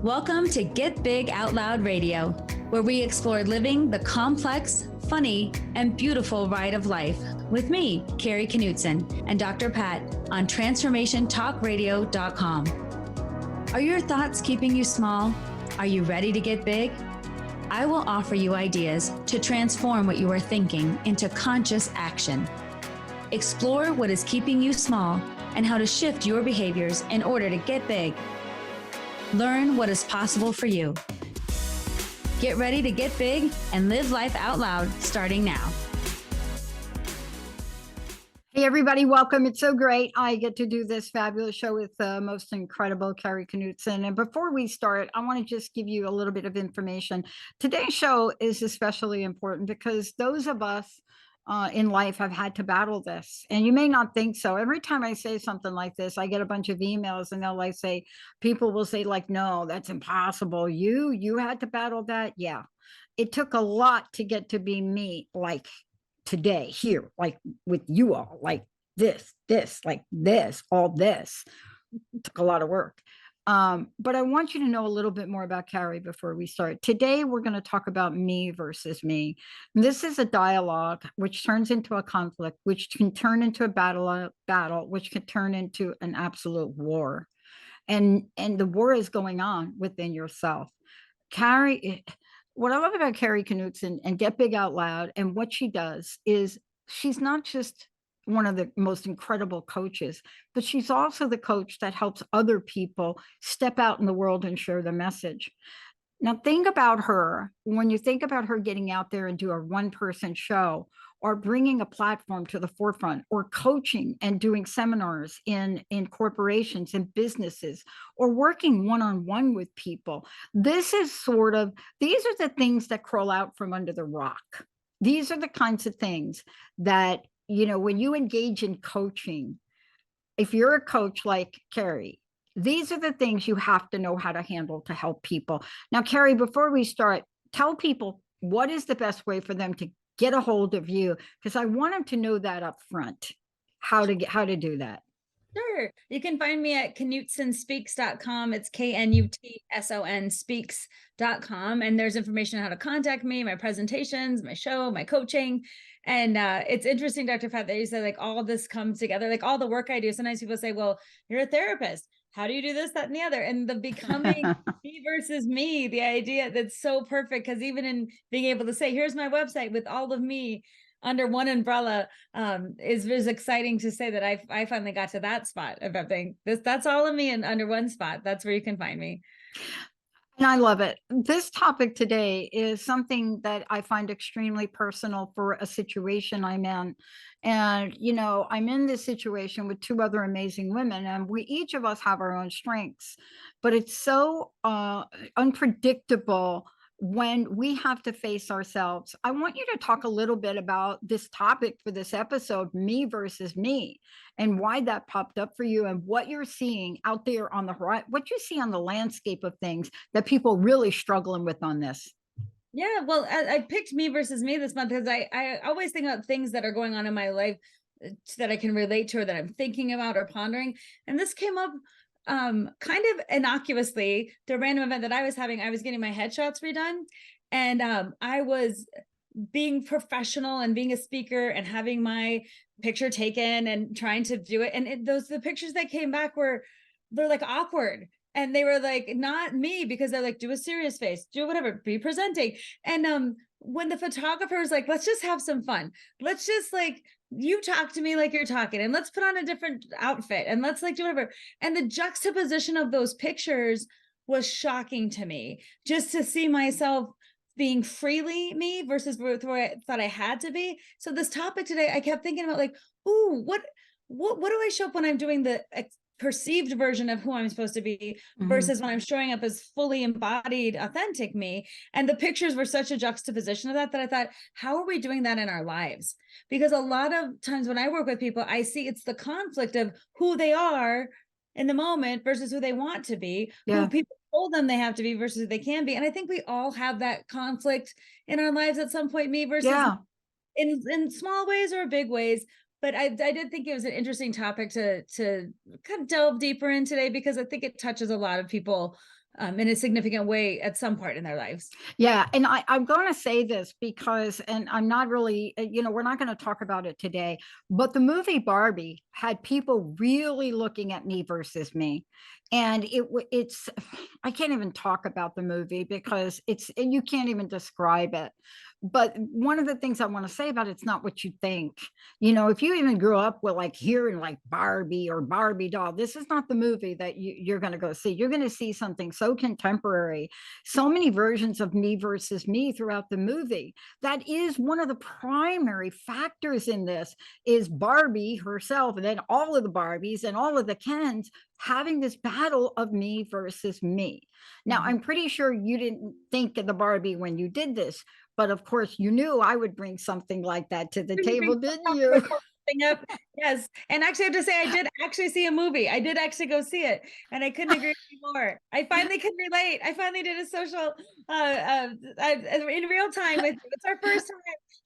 Welcome to Get Big Out Loud Radio, where we explore living the complex, funny, and beautiful ride of life with me, Kari Knutson, and Dr. Pat on TransformationTalkRadio.com. Are your thoughts keeping you small? Are you ready to get big? I will offer you ideas to transform what you are thinking into conscious action. Explore what is keeping you small and how to shift your behaviors in order to get big. Learn what is possible for you. Get ready to get big and live life out loud starting now. Hey, everybody, welcome. It's so great. I get to do this fabulous show with the most incredible Kari Knutson. And before we start, I want to just give you a little bit of information. Today's show is especially important because those of us in life have had to battle this. And you may not think so. Every time I say something like this, I get a bunch of emails and they'll like say, people will say like, no, that's impossible. You had to battle that. Yeah. It took a lot to get to be me, like today here, like with you all, like this, like this, all this. It took a lot of work. But I want you to know a little bit more about Kari before we start. Today, we're going to talk about me versus me. And this is a dialogue which turns into a conflict, which can turn into a battle, which can turn into an absolute war. And the war is going on within yourself. Kari, what I love about Kari Knutson and Get Big Out Loud and what she does is she's not just one of the most incredible coaches, but she's also the coach that helps other people step out in the world and share the message. Now, think about her when you think about her getting out there and do a one-person show or bringing a platform to the forefront or coaching and doing seminars in corporations and businesses or working one-on-one with people. This is these are the things that crawl out from under the rock. These are the kinds of things that, you know, when you engage in coaching, if you're a coach like Kari, these are the things you have to know how to handle to help people. Now, Kari, before we start, tell people what is the best way for them to get a hold of you, because I want them to know that up front, how to do that. Sure. You can find me at KnutsonSpeaks.com. It's KNUTSON speaks.com. And there's information on how to contact me, my presentations, my show, my coaching. And it's interesting, Dr. Pat, that you said like all this comes together, like all the work I do. Sometimes people say, well, you're a therapist. How do you do this, that, and the other? And the becoming me versus me, the idea that's so perfect. Because even in being able to say, here's my website with all of me under one umbrella is exciting to say that I finally got to that spot of everything. That's all of me and under one spot. That's where you can find me. And I love it. This topic today is something that I find extremely personal for a situation I'm in. And, you know, I'm in this situation with two other amazing women, and we each of us have our own strengths, but it's so unpredictable when we have to face ourselves. I want you to talk a little bit about this topic for this episode, me versus me, and why that popped up for you and what you're seeing out there on the horizon, what you see on the landscape of things that people really struggling with on this. Yeah, well, I picked me versus me this month because I always think about things that are going on in my life that I can relate to or that I'm thinking about or pondering. And this came up kind of innocuously, the random event that I was having. I was getting my headshots redone, and I was being professional and being a speaker and having my picture taken and trying to do it. And the pictures that came back they're like awkward. And they were like, not me, because they're like, do a serious face, do whatever, be presenting. And when the photographer was like, let's just have some fun. Let's just like, you talk to me like you're talking, and let's put on a different outfit, and let's like do whatever. And the juxtaposition of those pictures was shocking to me, just to see myself being freely me versus where I thought I had to be. So this topic today, I kept thinking about like, ooh, what do I show up when I'm doing the perceived version of who I'm supposed to be versus when I'm showing up as fully embodied, authentic me. And the pictures were such a juxtaposition of that I thought, how are we doing that in our lives? Because a lot of times when I work with people, I see it's the conflict of who they are in the moment versus who they want to be, who people told them they have to be versus who they can be. And I think we all have that conflict in our lives at some point, me versus in small ways or big ways. But I did think it was an interesting topic to kind of delve deeper in today, because I think it touches a lot of people in a significant way at some part in their lives. Yeah, and I'm going to say this because, and I'm not really, we're not going to talk about it today, but the movie Barbie had people really looking at me versus me, and it's, I can't even talk about the movie because you can't even describe it. But one of the things I want to say about it's not what you think. If you even grew up with like hearing like Barbie or Barbie doll, this is not the movie that you're going to go see. You're going to see something so contemporary, so many versions of me versus me throughout the movie. That is one of the primary factors in this, is Barbie herself, and then all of the Barbies and all of the Kens having this battle of me versus me. Now, I'm pretty sure you didn't think of the Barbie when you did this, but of course you knew I would bring something like that to the table, didn't you? Up. Yes. And actually, I have to say, I did actually see a movie. I did actually go see it, and I couldn't agree more. I finally could relate. I finally did a social in real time with you. It's our first time,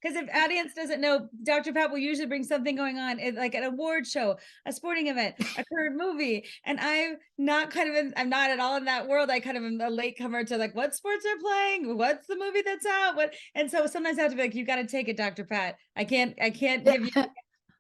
because if audience doesn't know, Dr. Pat will usually bring something going on, like an award show, a sporting event, a current movie. And I'm not I'm not at all in that world. I kind of am a latecomer to like, what sports are playing? What's the movie that's out? And so sometimes I have to be like, you got to take it, Dr. Pat. I can't give you.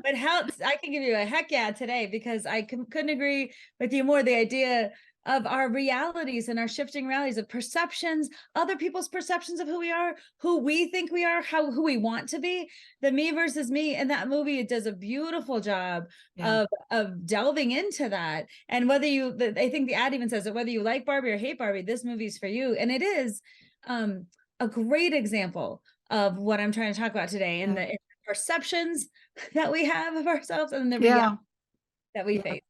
But I can give you a heck yeah today, because I couldn't agree with you more. The idea of our realities and our shifting realities of perceptions, other people's perceptions of who we are, who we think we are, who we want to be, the me versus me. And that movie, it does a beautiful job of delving into that. And whether I think the ad even says that whether you like Barbie or hate Barbie, this movie's for you. And it is a great example of what I'm trying to talk about today, in the perceptions that we have of ourselves and the reality that we face.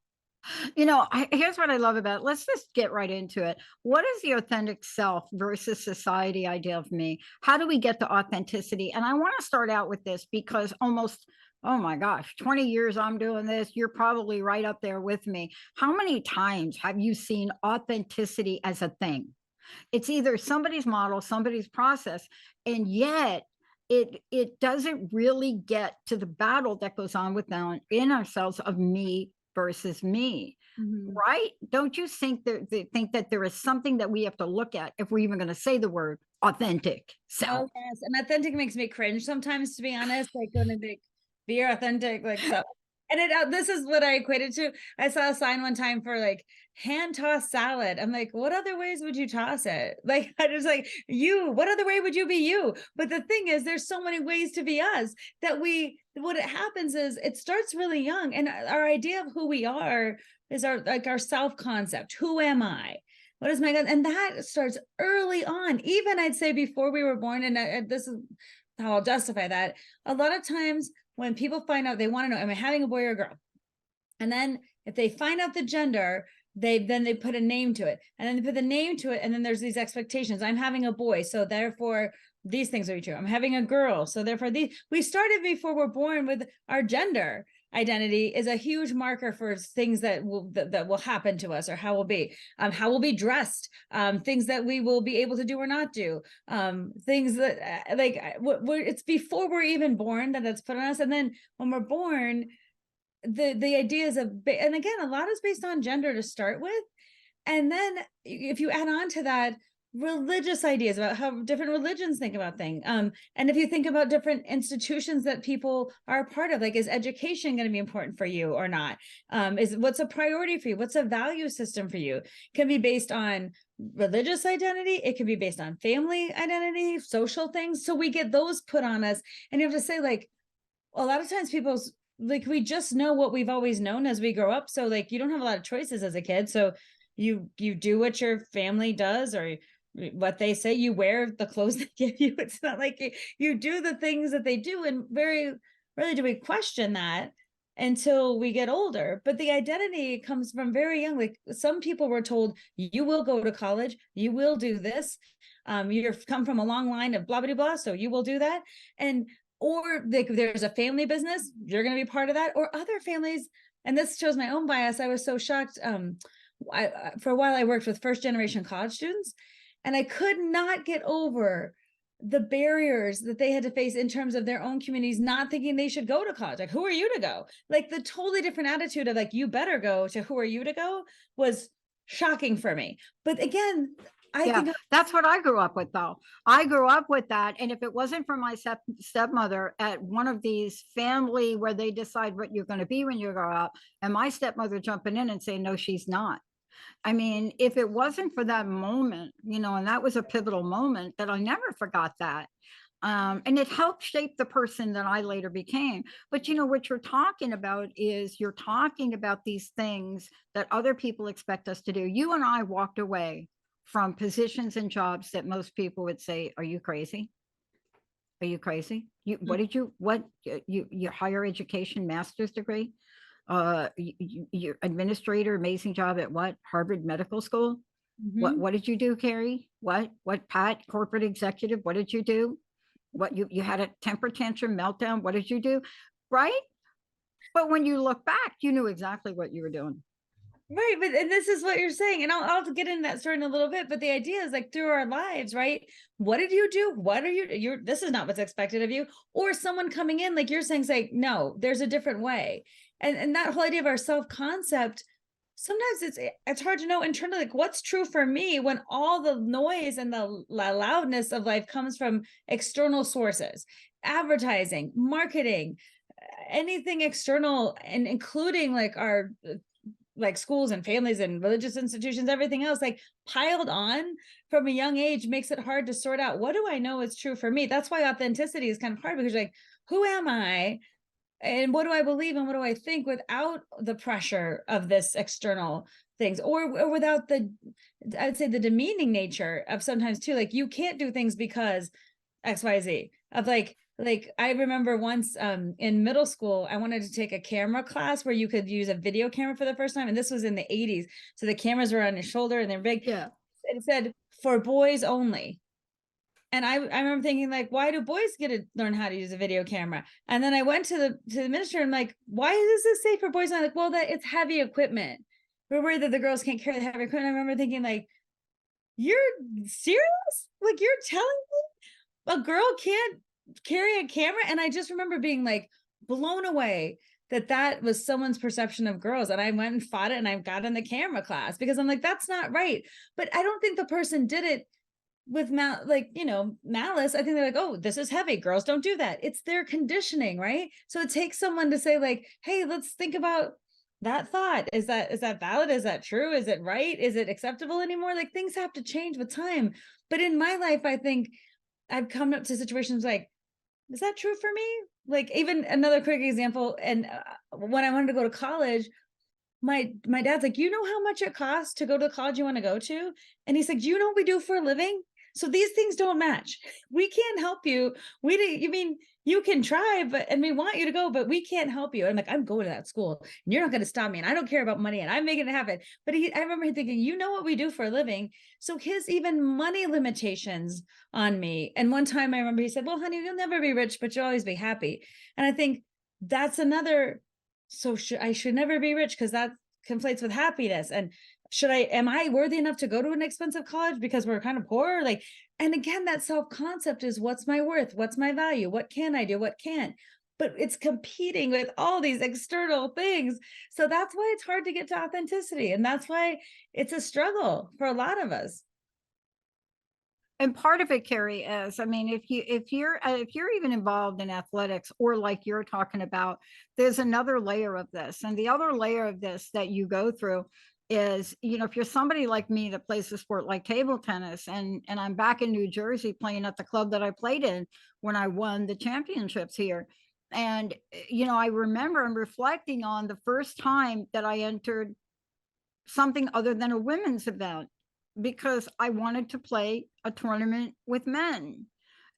Here's what I love about it. Let's just get right into it. What is the authentic self versus society idea of me? How do we get to authenticity? And I want to start out with this because almost, oh my gosh, 20 years I'm doing this. You're probably right up there with me. How many times have you seen authenticity as a thing? It's either somebody's model, somebody's process, and yet it doesn't really get to the battle that goes on in ourselves of me versus me. Right? Don't you think that there is something that we have to look at if we're even going to say the word authentic self? Oh yes, and authentic makes me cringe sometimes, to be honest. Like when they be authentic, like so. And this is what I equated to. I saw a sign one time for like hand toss salad. I'm like, what other ways would you toss it? Like, I just like, what other way would you be you? But the thing is, there's so many ways to be us that what it happens is it starts really young. And our idea of who we are is our self concept. Who am I? What is my God? And that starts early on, even I'd say before we were born. And this is how I'll justify that. A lot of times when people find out, they want to know, am I having a boy or a girl? And then if they find out the gender, they put a name to it, and then they put the name to it. And then there's these expectations. I'm having a boy, so therefore these things are true. I'm having a girl, so therefore we started before we're born with our gender identity is a huge marker for things that will happen to us, or how we'll be dressed, things that we will be able to do or not do, things that it's before we're even born that's put on us. And then when we're born, the ideas and again, a lot is based on gender to start with. And then if you add on to that, religious ideas about how different religions think about things. And if you think about different institutions that people are a part of, like, is education going to be important for you or not? What's a priority for you? What's a value system for you? It can be based on religious identity. It can be based on family identity, social things. So we get those put on us. And you have to say, like, a lot of times people's, like, we just know what we've always known as we grow up. So like, you don't have a lot of choices as a kid. So you do what your family does, or what they say. You wear the clothes they give you. It's not like you do the things that they do, and very rarely do we question that until we get older. But the identity comes from very young. Like, some people were told, you will go to college, you will do this, you've come from a long line of blah blah blah, so you will do that. And or there's a family business, you're going to be part of that. Or other families, and this shows my own bias. I was so shocked. For a while I worked with first generation college students, and I could not get over the barriers that they had to face in terms of their own communities not thinking they should go to college. Like, who are you to go? Like, the totally different attitude of like, you better go, to who are you to go, was shocking for me. But again, I Yeah, think that's what I grew up with, though. I grew up with that. And if it wasn't for my stepmother at one of these family where they decide what you're going to be when you grow up, and my stepmother jumping in and saying, no, she's not. I mean, if it wasn't for that moment, and that was a pivotal moment that I never forgot that. And it helped shape the person that I later became. But what you're talking about is you're talking about these things that other people expect us to do. You and I walked away from positions and jobs that most people would say, are you crazy? Are you crazy? Your higher education master's degree? Your administrator, amazing job at what? Harvard Medical School? Mhm. What did you do, Carrie? What, Pat, corporate executive? What did you do? What, you had a temper tantrum meltdown? What did you do? Right? But when you look back, you knew exactly what you were doing. Right, but and this is what you're saying, and I'll get into that story in a little bit. But the idea is like through our lives, right? What did you do? What are you're this is not what's expected of you. Or someone coming in, like you're saying, say, no, there's a different way. And that whole idea of our self-concept, sometimes it's hard to know internally, like what's true for me when all the noise and the loudness of life comes from external sources, advertising, marketing, anything external, and including like our like schools and families and religious institutions, everything else, like piled on from a young age, makes it hard to sort out what do I know is true for me. That's why authenticity is kind of hard, because like, who am I? And what do I believe and what do I think without the pressure of this external things, or without the, I'd say, the demeaning nature of sometimes too, like you can't do things because XYZ, of like I remember once in middle school, I wanted to take a camera class where you could use a video camera for the first time. And this was in the 80s. So the cameras were on your shoulder and they're big. Yeah. It said for boys only. And I remember thinking, like, why do boys get to learn how to use a video camera? And then I went to the minister and I'm like, why does this say for boys? And I'm like, well, that it's heavy equipment. We're worried that the girls can't carry the heavy equipment. I remember thinking, like, you're serious? Like, you're telling me a girl can't carry a camera? And I just remember being like blown away that that was someone's perception of girls. And I went and fought it and I got in the camera class because I'm like, that's not right. But I don't think the person did it with malice. I think they're like, oh, this is heavy, girls don't do that. It's their conditioning, right? So it takes someone to say like, hey, let's think about that thought. Is that valid? Is that true? Is it right? Is it acceptable anymore? Like things have to change with time. But in my life, I think I've come up to situations like, is that true for me? Like even another quick example, and when I wanted to go to college, my dad's like, you know how much it costs to go to the college you want to go to? And he's like, do you know what we do for a living? So these things don't match. We can't help you. You mean you can try, and we want you to go, but we can't help you. I'm like, I'm going to that school and you're not going to stop me. And I don't care about money and I'm making it happen. But I remember thinking, you know what we do for a living. So his even money limitations on me. And one time I remember he said, well, honey, you'll never be rich, but you'll always be happy. And I think that's another, so I should never be rich because that conflates with happiness. And am I worthy enough to go to an expensive college because we're kind of poor? Like, and again, that self-concept is what's my worth? What's my value? What can I do? What can't? But it's competing with all these external things. So that's why it's hard to get to authenticity. And that's why it's a struggle for a lot of us. And part of it, Carrie, is, I mean, if you're even involved in athletics, or like you're talking about, there's another layer of this. And the other layer of this that you go through is, if you're somebody like me that plays a sport like table tennis, and I'm back in New Jersey playing at the club that I played in when I won the championships here. And, I remember I'm reflecting on the first time that I entered something other than a women's event, because I wanted to play a tournament with men.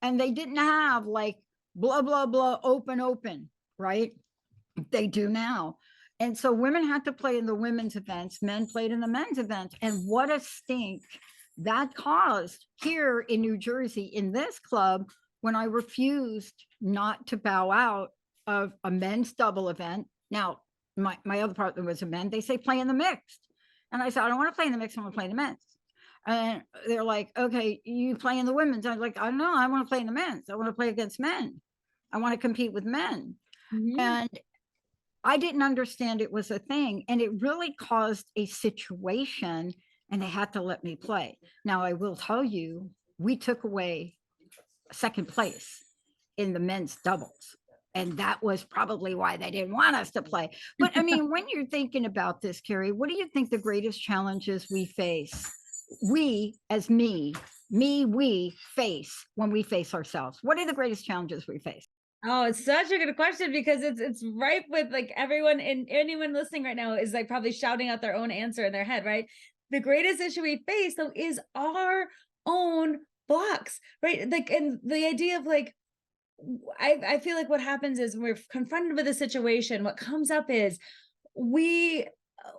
And they didn't have like blah, blah, blah, open, right? They do now. And so women had to play in the women's events, men played in the men's events. And what a stink that caused here in New Jersey in this club when I refused not to bow out of a men's double event. Now, my other partner was a man. They say play in the mixed. And I said, I don't want to play in the mixed, I want to play in the men's. And they're like, okay, you play in the women's. I was like, I don't know, I want to play in the men's. I want to play against men. I want to compete with men. Mhm. And I didn't understand it was a thing, and it really caused a situation, and they had to let me play. Now, I will tell you, we took away second place in the men's doubles. And that was probably why they didn't want us to play. But I mean, when you're thinking about this, Kari, what do you think the greatest challenges we face? We, as we face when we face ourselves. What are the greatest challenges we face? Oh, it's such a good question because it's ripe with like everyone and anyone listening right now is like probably shouting out their own answer in their head, right? The greatest issue we face though is our own blocks, right? Like, and the idea of like, I feel like what happens is when we're confronted with a situation, what comes up is we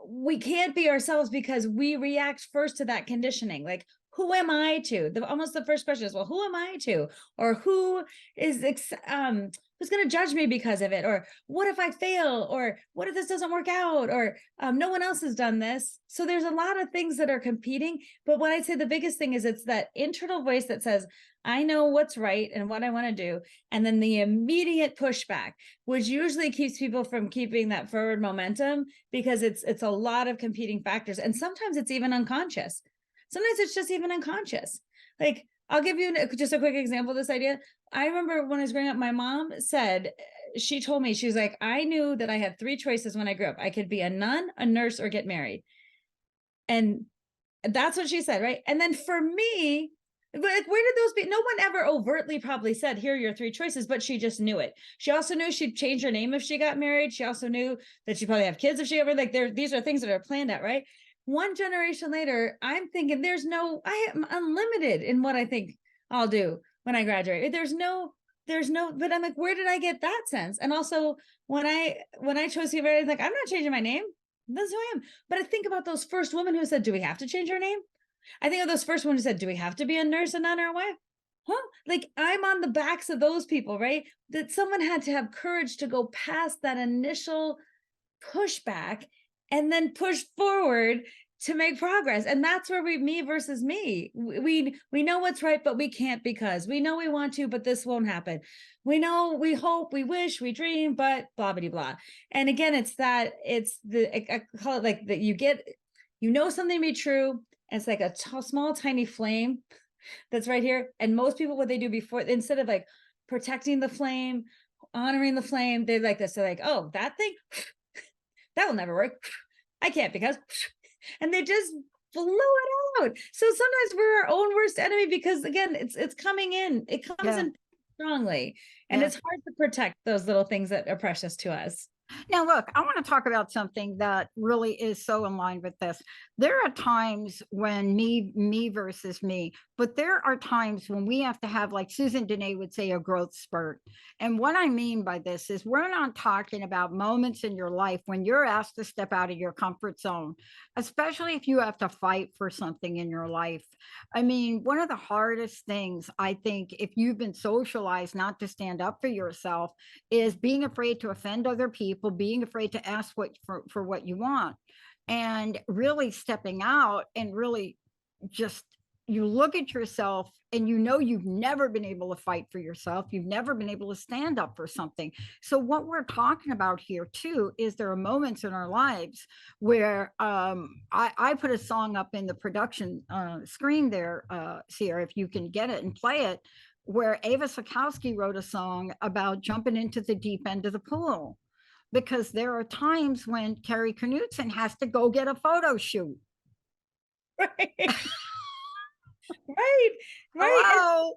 we can't be ourselves because we react first to that conditioning. Like, who am I to? Almost the first question is, well, who am I to? Or who is who's going to judge me because of it? Or what if I fail? Or what if this doesn't work out? Or no one else has done this. So there's a lot of things that are competing. But what I'd say the biggest thing is it's that internal voice that says, I know what's right and what I want to do. And then the immediate pushback, which usually keeps people from keeping that forward momentum because it's a lot of competing factors. And sometimes it's even unconscious. Sometimes it's just even unconscious. Like, I'll give you just a quick example of this idea. I remember when I was growing up, my mom said, she told me, she was like, I knew that I had three choices when I grew up. I could be a nun, a nurse, or get married. And that's what she said, right? And then for me, like, where did those be? No one ever overtly probably said, here are your three choices, but she just knew it. She also knew she'd change her name if she got married. She also knew that she'd probably have kids if she ever, like, these are things that are planned out, right? One generation later, I'm thinking I am unlimited in what I think I'll do when I graduate. But I'm like, where did I get that sense? And also when I chose to get married, like, I'm not changing my name. That's who I am. But I think about those first women who said, do we have to change our name? I think of those first women who said, do we have to be a nurse, a nun, or a wife? Huh? Like, I'm on the backs of those people, right? That someone had to have courage to go past that initial pushback and then push forward to make progress. And that's where me versus me. We know what's right, but we can't because we know we want to, but this won't happen. We know, we hope, we wish, we dream, but blah blah blah. And again, it's I call it like that. You know something to be true, and it's like a small tiny flame that's right here. And most people, what they do before, instead of like protecting the flame, honoring the flame, they're like this. They're like, oh, that thing, that will never work. I can't because, and they just blow it out. So sometimes we're our own worst enemy because again, it's coming in. It comes in strongly, and it's hard to protect those little things that are precious to us. Now, look, I want to talk about something that really is so in line with this. There are times when me versus me, but there are times when we have to have, like Susan Dene would say, a growth spurt. And what I mean by this is we're not talking about moments in your life when you're asked to step out of your comfort zone, especially if you have to fight for something in your life. I mean, one of the hardest things, I think, if you've been socialized not to stand up for yourself, is being afraid to offend other people, being afraid to ask for what you want, and really stepping out and really just, you look at yourself and you know you've never been able to fight for yourself. You've never been able to stand up for something. So what we're talking about here too is there are moments in our lives where I put a song up in the production screen there, Sierra, if you can get it and play it, where Ava Sikowski wrote a song about jumping into the deep end of the pool, because there are times when Kari Knutson has to go get a photo shoot. Right. Right. Hello.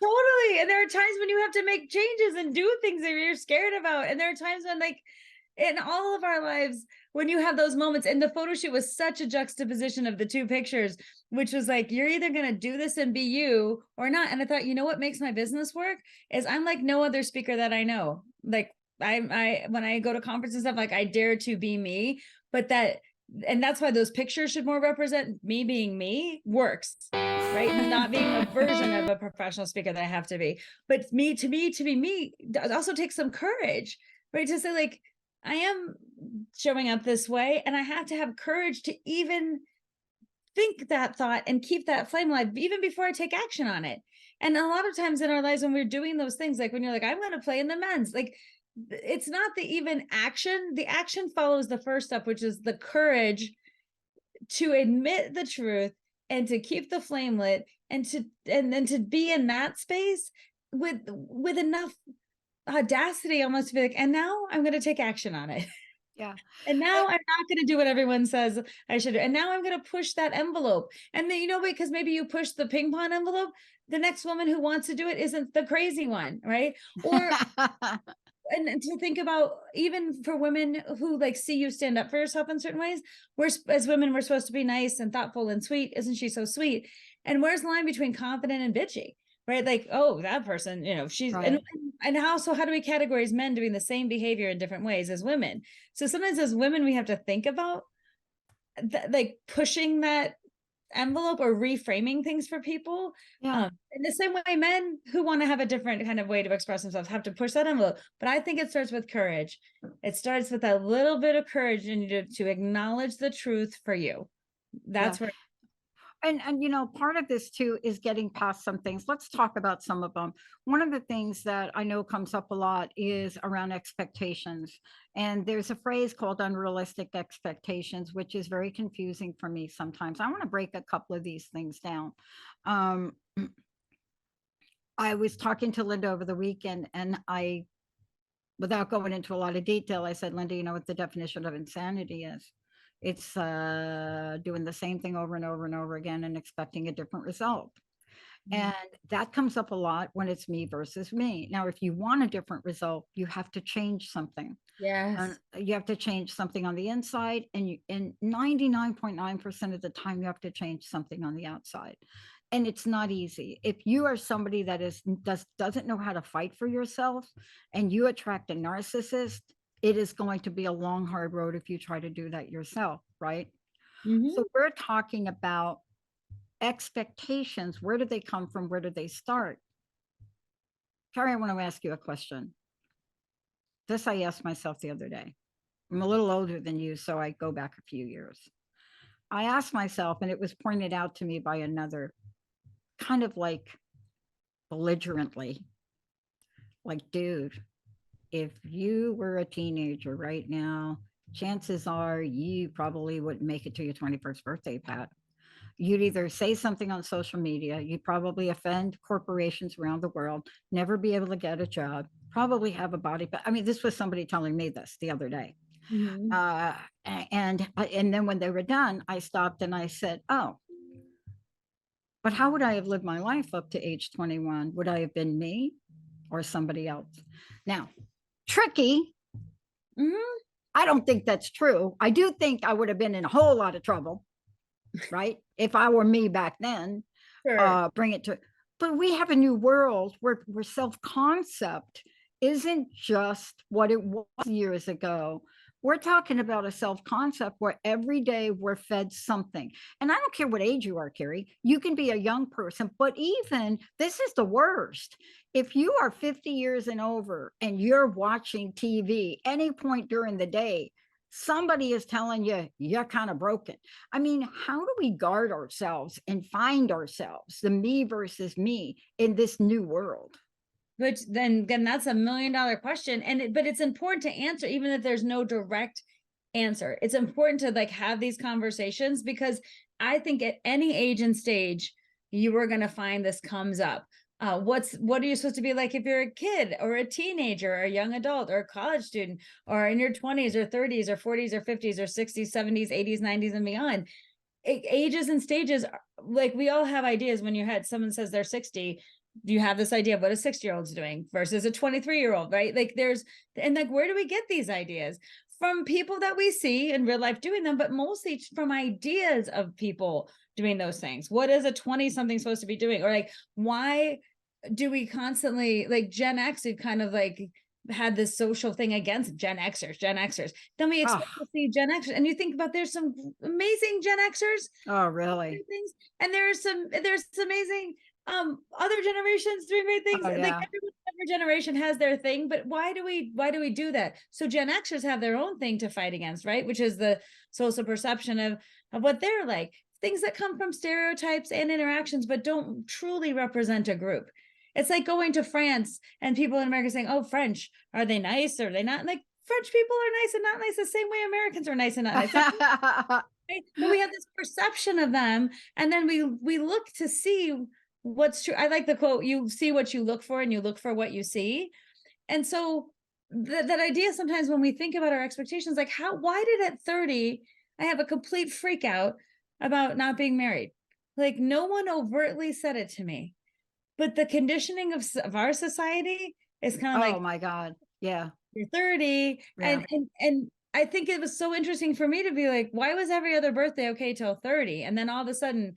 Totally. And there are times when you have to make changes and do things that you're scared about. And there are times when, like, in all of our lives, when you have those moments, and the photo shoot was such a juxtaposition of the two pictures, which was like, you're either going to do this and be you or not. And I thought, you know what makes my business work is I'm like no other speaker that I know. Like, I when I go to conferences and stuff, like, I dare to be me, but and that's why those pictures should more represent me being me works, right? Not being a version of a professional speaker that I have to be, but to be me also takes some courage, right? To say, like, I am showing up this way, and I have to have courage to even think that thought and keep that flame alive even before I take action on it. And a lot of times in our lives when we're doing those things, like when you're like, I'm going to play in the men's, like, it's not the even action. The action follows the first step, which is the courage to admit the truth and to keep the flame lit, and then to be in that space with enough audacity almost to be like, and now I'm going to take action on it. Yeah. And now I'm not going to do what everyone says I should do. And now I'm going to push that envelope. And then, because maybe you push the ping pong envelope, the next woman who wants to do it isn't the crazy one, right? Or and to think about, even for women who like see you stand up for yourself in certain ways, we're, as women, we're supposed to be nice and thoughtful and sweet. Isn't she so sweet? And where's the line between confident and bitchy? Right? Like, oh, that person, she's Right. and how do we categorize men doing the same behavior in different ways as women? So sometimes as women, we have to think about like pushing that envelope or reframing things for people. Yeah. In the same way, men who want to have a different kind of way to express themselves have to push that envelope. But I think it starts with courage. It starts with a little bit of courage in you to acknowledge the truth for you. Yeah. That's where. And part of this too is getting past some things. Let's talk about some of them. One of the things that I know comes up a lot is around expectations. And there's a phrase called unrealistic expectations, which is very confusing for me sometimes. I want to break a couple of these things down. Um, I was talking to Linda over the weekend, and without going into a lot of detail, I said, Linda, you know what the definition of insanity is? It's doing the same thing over and over and over again and expecting a different result. And that comes up a lot when it's me versus me. Now, if you want a different result, you have to change something. Yes. You have to change something on the inside, and 99.9% of the time, you have to change something on the outside. And it's not easy. If you are somebody that doesn't know how to fight for yourself, and you attract a narcissist, it is going to be a long, hard road if you try to do that yourself, right? So Mm-hmm. we're talking about expectations. Where do they come from? Where do they start? Kari, I want to ask you a question. This I asked myself the other day. I'm a little older than you, so I go back a few years. I asked myself, and it was pointed out to me by another, kind of like belligerently, like, dude, if you were a teenager right now, chances are you probably wouldn't make it to your 21st birthday, Pat. You'd either say something on social media, you'd probably offend corporations around the world, never be able to get a job, probably have a body. I mean, this was somebody telling me this the other day. Mm-hmm. Uh, and then when they were done, I stopped and I said, "Oh, but how would I have lived my life up to age 21? Would I have been me or somebody else?" Now, tricky. Mm-hmm. I don't think that's true. I do think I would have been in a whole lot of trouble, right? If I were me back then, Sure. bring it to. But we have a new world where self concept isn't just what it was years ago. We're talking about a self concept where every day we're fed something. And I don't care what age you are, Kari. You can be a young person, but even this is the worst. If you are 50 years and over and you're watching TV any point during the day, somebody is telling you you're kind of broken. I mean, how do we guard ourselves and find ourselves, the me versus me, in this new world? Which then again, that's $1 million question. But it's important to answer, even if there's no direct answer. It's important to like have these conversations, because I think at any age and stage, you are going to find this comes up. What are you supposed to be like if you're a kid or a teenager or a young adult or a college student, or in your 20s or 30s or 40s or 50s or 60s, 70s, 80s, 90s, and beyond? Ages and stages, like we all have ideas. When you had someone says they're 60, you have this idea of what a 6-year-old's doing versus a 23-year-old, right? Like and like, where do we get these ideas? From people that we see in real life doing them, but mostly from ideas of people doing those things. What is a 20 something supposed to be doing? Or like, why do we constantly, like Gen X, we've kind of like had this social thing against Gen Xers. Then we Oh, expect to see Gen Xers, and you think about, there's some amazing Gen Xers oh, really? things, and there's amazing other generations doing great things. Oh, Like yeah. every generation has their thing, but why do we do that? So Gen Xers have their own thing to fight against, right? Which is the social perception of what they're like, things that come from stereotypes and interactions, but don't truly represent a group. It's like going to France and people in America saying, oh, French, are they nice? Or are they not? Like, French people are nice and not nice the same way Americans are nice and not nice. Right? But we have this perception of them, and then we look to see what's true. I like the quote, you see what you look for and you look for what you see. And so that idea, sometimes when we think about our expectations, like, why did at 30 I have a complete freak out about not being married? Like, no one overtly said it to me, but the conditioning of our society is kind of Oh like, my God. Yeah. you're 30. Yeah. And I think it was so interesting for me to be like, why was every other birthday okay till 30? And then all of a sudden,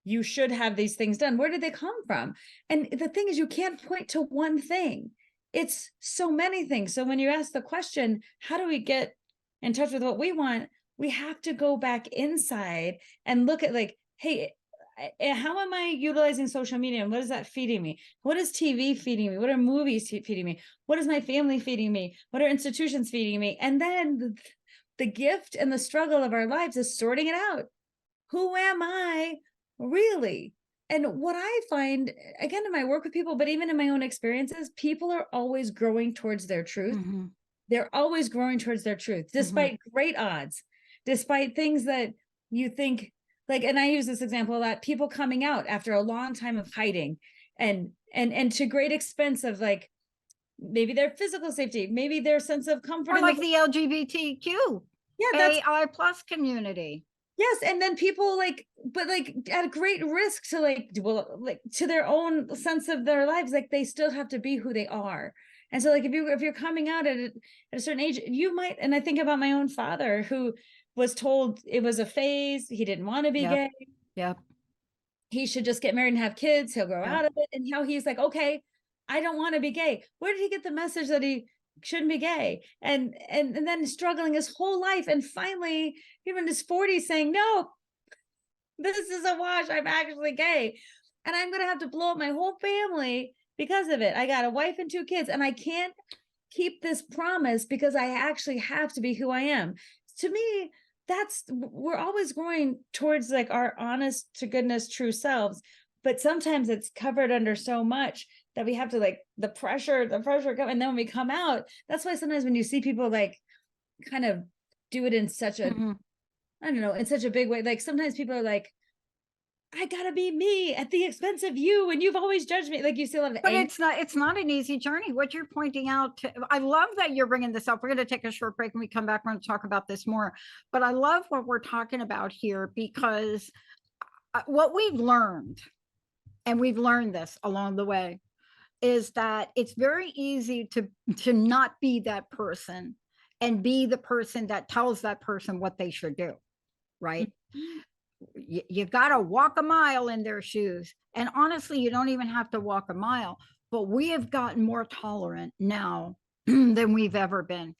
you should have these things done. Where did they come from? And the thing is, you can't point to one thing. It's so many things. So when you ask the question, how do we get in touch with what we want? We have to go back inside and look at, like, hey, how am I utilizing social media? And what is that feeding me? What is TV feeding me? What are movies feeding me? What is my family feeding me? What are institutions feeding me? And then the gift and the struggle of our lives is sorting it out. Who am I really? And what I find, again, in my work with people, but even in my own experiences, people are always growing towards their truth. Mm-hmm. They're always growing towards their truth, despite great odds, despite things that you think, like, and I use this example a lot, people coming out after a long time of hiding, and to great expense of, like, maybe their physical safety, maybe their sense of comfort Or in like the, the LGBTQ yeah, that's, AI plus community. yes, and then people, like, but like at a great risk to, like, well, like, to their own sense of their lives, like, they still have to be who they are. And so, like, if you're coming out at a certain age, you might, and I think about my own father, who was told it was a phase, he didn't want to be Yep. gay, Yep. he should just get married and have kids, he'll grow Yep. out of it, and how he's like, okay, I don't want to be gay. Where did he get the message that he shouldn't be gay? And then struggling his whole life, and finally, even in his 40s, saying, no, this is a wash, I'm actually gay, and I'm gonna have to blow up my whole family because of it. I got a wife and 2 kids, and I can't keep this promise because I actually have to be who I am. To me, that's, we're always growing towards, like, our honest to goodness true selves, but sometimes it's covered under so much that we have to, like, the pressure come, and then when we come out, that's why sometimes when you see people, like, kind of do it in such a, Mm-hmm. I don't know, in such a big way, like, sometimes people are like, I gotta be me at the expense of you, and you've always judged me. Like, you see a lot of But anger. it's not an easy journey. What you're pointing out, I love that you're bringing this up. We're going to take a short break and we come back. We're going to talk about this more. But I love what we're talking about here, because what we've learned, and we've learned this along the way, is that it's very easy to not be that person and be the person that tells that person what they should do, right? Mhm. You got to walk a mile in their shoes. And honestly, you don't even have to walk a mile, but we have gotten more tolerant now than we've ever been.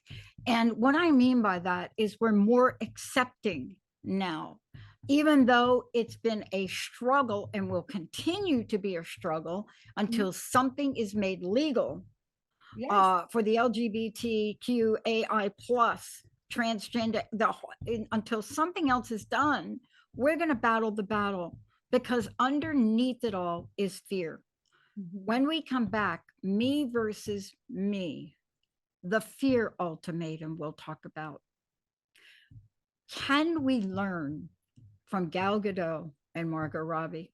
And what I mean by that is we're more accepting now, even though it's been a struggle and will continue to be a struggle until something is made legal Yes. for the LGBTQAI plus transgender, until something else is done, we're going to battle the battle, because underneath it all is fear. When we come back, me versus me, the fear ultimatum we'll talk about. Can we learn from Gal Gadot and Margot Robbie?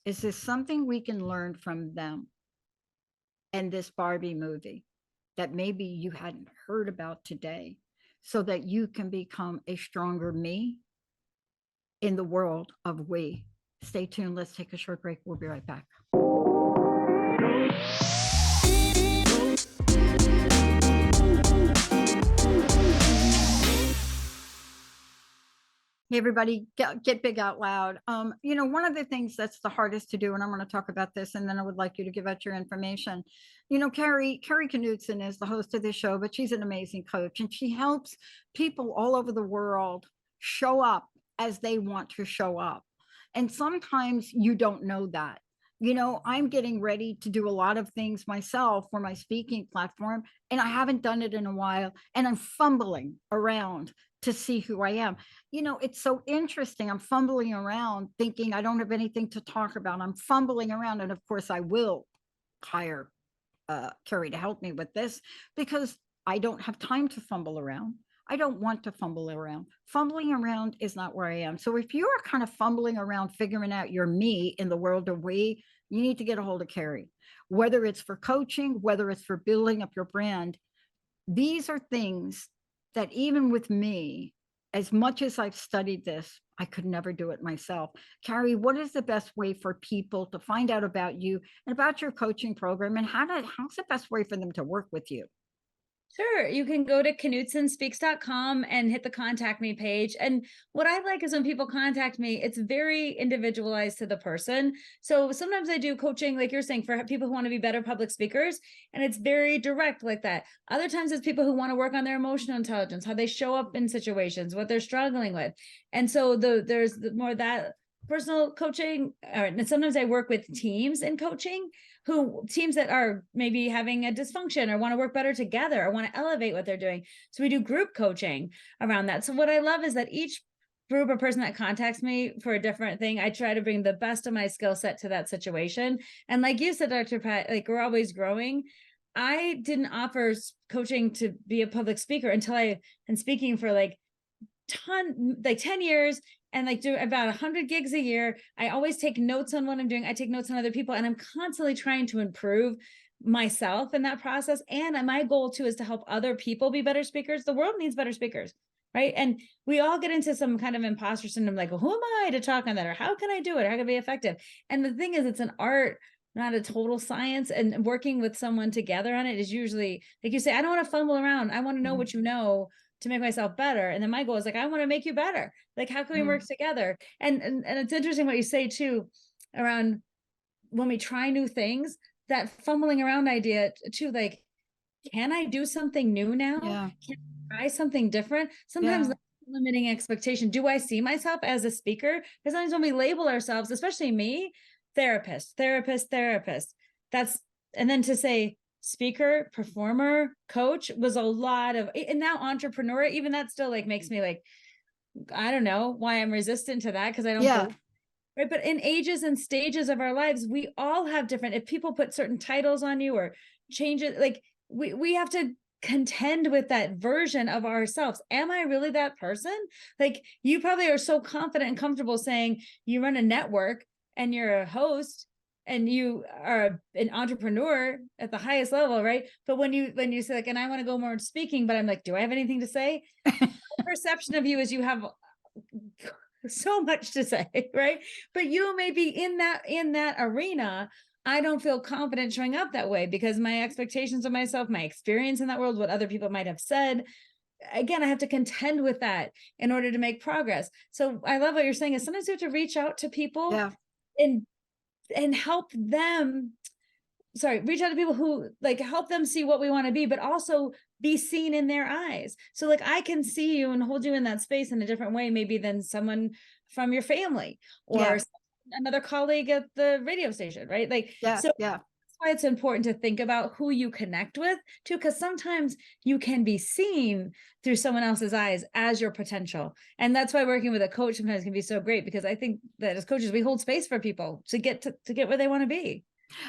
Is this something we can learn from them and this Barbie movie that maybe you hadn't heard about today, so that you can become a stronger me in the world of we? Stay tuned. Let's take a short break. We'll be right back. Hey, everybody, get big out loud. One of the things that's the hardest to do, and I'm going to talk about this, and then I would like you to give out your information. Kari Knutson is the host of this show, but she's an amazing coach, and she helps people all over the world show up as they want to show up. And sometimes you don't know that. I'm getting ready to do a lot of things myself for my speaking platform, and I haven't done it in a while, and I'm fumbling around to see who I am. It's so interesting. I'm fumbling around thinking I don't have anything to talk about. I'm fumbling around, and of course I will hire Kari to help me with this because I don't have time to fumble around. I don't want to fumble around. Fumbling around is not where I am. So if you are kind of fumbling around figuring out your me in the world of we, you need to get a hold of Kari. Whether it's for coaching, whether it's for building up your brand, these are things that even with me, as much as I've studied this, I could never do it myself. Kari, what is the best way for people to find out about you and about your coaching program, and how's the best way for them to work with you? Sure. You can go to knutsonspeaks.com and hit the contact me page. And what I like is when people contact me, it's very individualized to the person. So sometimes I do coaching, like you're saying, for people who want to be better public speakers, and it's very direct like that. Other times it's people who want to work on their emotional intelligence, how they show up in situations, what they're struggling with. And so there's more that personal coaching. And sometimes I work with teams in coaching, teams that are maybe having a dysfunction or want to work better together or want to elevate what they're doing. So we do group coaching around that. So what I love is that each group or person that contacts me for a different thing, I try to bring the best of my skill set to that situation. And like you said, Dr. Pat, like we're always growing. I didn't offer coaching to be a public speaker until I been speaking for like 10 years and like do about 100 gigs a year. I always take notes on what I'm doing. I take notes on other people, and I'm constantly trying to improve myself in that process. And my goal too is to help other people be better speakers. The world needs better speakers, right? And we all get into some kind of imposter syndrome, like, well, who am I to talk on that? Or how can I do it? How can I be effective? And the thing is, it's an art, not a total science. And working with someone together on it is usually, like you say, I don't want to fumble around. I want to know what you know to make myself better. And then my goal is like, I want to make you better. Like, how can we work together? And it's interesting what you say too, around when we try new things, that fumbling around idea too, like, can I do something new now? Yeah. Can I try something different? Sometimes Yeah. limiting expectation. Do I see myself as a speaker? Because sometimes when we label ourselves, especially me, therapist, that's, and then to say speaker, performer, coach was a lot of, and now entrepreneur, even that still like makes me like, I don't know why I'm resistant to that, because I don't Yeah. believe, right? But in ages and stages of our lives, we all have different, if people put certain titles on you or change it, like we have to contend with that version of ourselves. Am I really that person? Like, you probably are so confident and comfortable saying you run a network and you're a host and you are an entrepreneur at the highest level, right? But when you say like, and I want to go more speaking, but I'm like, do I have anything to say? Perception of you is you have so much to say, right? But you may be in that arena. I don't feel confident showing up that way because my expectations of myself, my experience in that world, what other people might have said, again, I have to contend with that in order to make progress. So I love what you're saying is sometimes you have to reach out to people Yeah. and help them, reach out to people who like help them see what we want to be, but also be seen in their eyes. So like I can see you and hold you in that space in a different way, maybe than someone from your family or Yeah. another colleague at the radio station, right? Like, Yeah. so Yeah. that's why it's important to think about who you connect with too, because sometimes you can be seen through someone else's eyes as your potential. And that's why working with a coach sometimes can be so great, because I think that as coaches, we hold space for people to get where they want to be.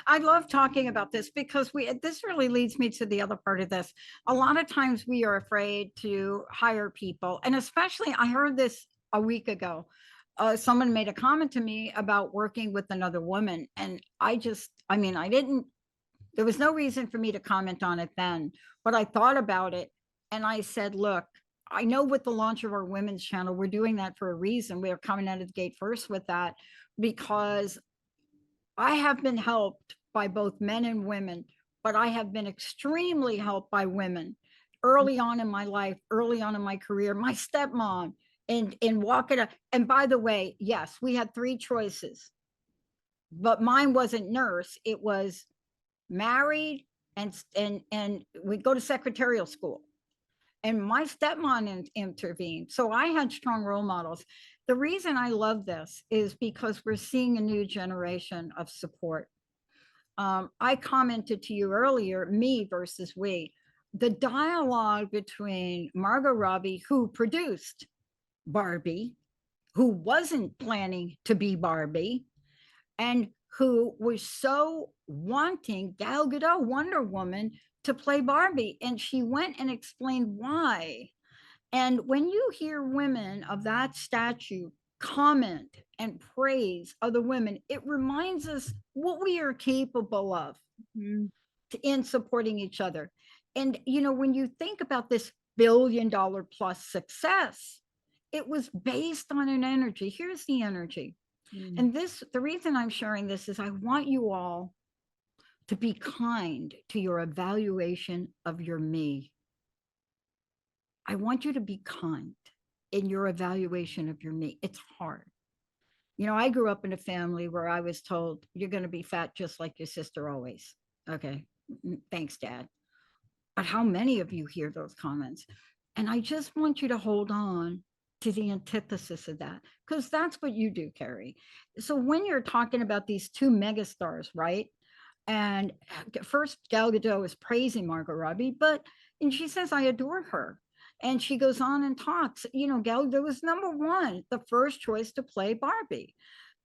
I love talking about this because this really leads me to the other part of this. A lot of times we are afraid to hire people, and especially I heard this a week ago. Someone made a comment to me about working with another woman, and I mean, I didn't. There was no reason for me to comment on it then, but I thought about it, and I said, look. I know with the launch of our women's channel, we're doing that for a reason. We are coming out of the gate first with that because I have been helped by both men and women, but I have been extremely helped by women early on in my life, early on in my career. My stepmom and walking up. And by the way, yes, we had three choices, but mine wasn't nurse. It was married and we'd go to secretarial school. And my stepmom intervened. So I had strong role models. The reason I love this is because we're seeing a new generation of support. I commented to you earlier, me versus we. The dialogue between Margot Robbie, who produced Barbie, who wasn't planning to be Barbie, and who was so wanting Gal Gadot, Wonder Woman, to play Barbie. And she went and explained why. And when you hear women of that stature comment and praise other women, it reminds us what we are capable of Mm. in supporting each other. And, when you think about this $1 billion plus success, it was based on an energy. Here's the energy. Mm. And the reason I'm sharing this is I want you all to be kind to your evaluation of your me. I want you to be kind in your evaluation of your me. It's hard. I grew up in a family where I was told, you're going to be fat just like your sister always. Okay. Thanks, Dad. But how many of you hear those comments? And I just want you to hold on to the antithesis of that, because that's what you do, Kari. So when you're talking about these two megastars, right? And first, Gal Gadot is praising Margot Robbie, and she says, I adore her. And she goes on and talks, Gal Gadot was number one, the first choice to play Barbie.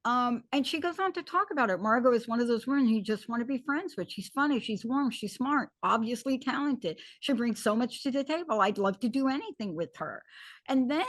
And she goes on to talk about it. Margot is one of those women you just want to be friends with. She's funny, she's warm, she's smart, obviously talented. She brings so much to the table. I'd love to do anything with her. And then,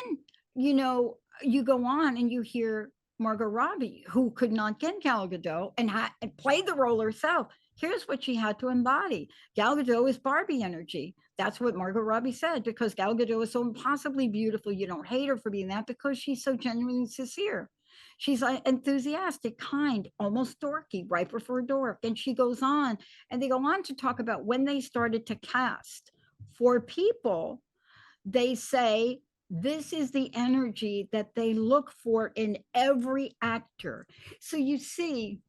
you go on and you hear Margot Robbie, who could not get Gal Gadot and played the role herself. Here's what she had to embody. Gal Gadot is Barbie energy. That's what Margot Robbie said, because Gal Gadot is so impossibly beautiful. You don't hate her for being that, because she's so genuinely sincere. She's enthusiastic, kind, almost dorky, right before dork. And she goes on, and they go on to talk about when they started to cast for people, they say this is the energy that they look for in every actor. So you see,